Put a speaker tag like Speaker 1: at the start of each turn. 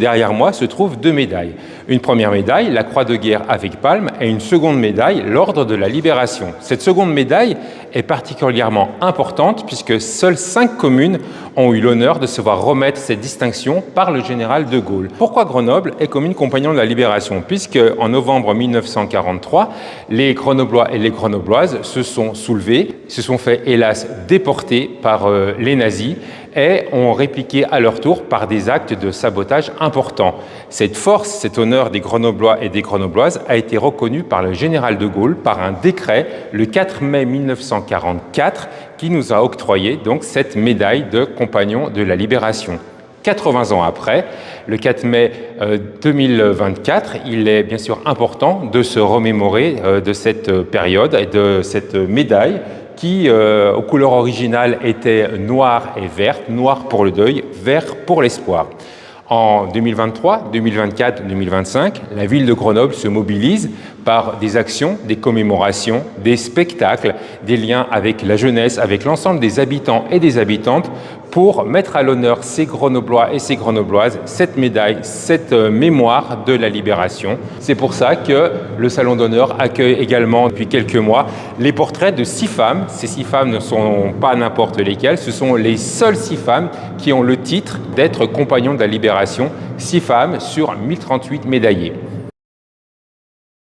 Speaker 1: Derrière moi se trouvent deux médailles. Une première médaille, la Croix de guerre avec palme, et une seconde médaille, l'Ordre de la Libération. Cette seconde médaille est particulièrement importante puisque seules 5 communes ont eu l'honneur de se voir remettre cette distinction par le général de Gaulle. Pourquoi Grenoble est commune compagnon de la Libération? Puisque en novembre 1943, les Grenoblois et les Grenobloises se sont soulevés, se sont fait hélas déporter par les nazis et ont répliqué à leur tour par des actes de sabotage importants. Cette force, cet honneur des Grenoblois et des Grenobloises a été reconnu par le général de Gaulle par un décret le 4 mai 1944 qui nous a octroyé donc cette médaille de compagnon de la Libération. 80 ans après, le 4 mai 2024, il est bien sûr important de se remémorer de cette période et de cette médaille qui, aux couleurs originales, était noire et verte, noire pour le deuil, vert pour l'espoir. En 2023, 2024, 2025, la ville de Grenoble se mobilise par des actions, des commémorations, des spectacles, des liens avec la jeunesse, avec l'ensemble des habitants et des habitantes pour mettre à l'honneur ces Grenoblois et ces Grenobloises, cette médaille, cette mémoire de la Libération. C'est pour ça que le Salon d'honneur accueille également depuis quelques mois les portraits de 6 femmes. Ces 6 femmes ne sont pas n'importe lesquelles, ce sont les seules 6 femmes qui ont le titre d'être compagnons de la Libération, 6 femmes sur 1038 médaillés.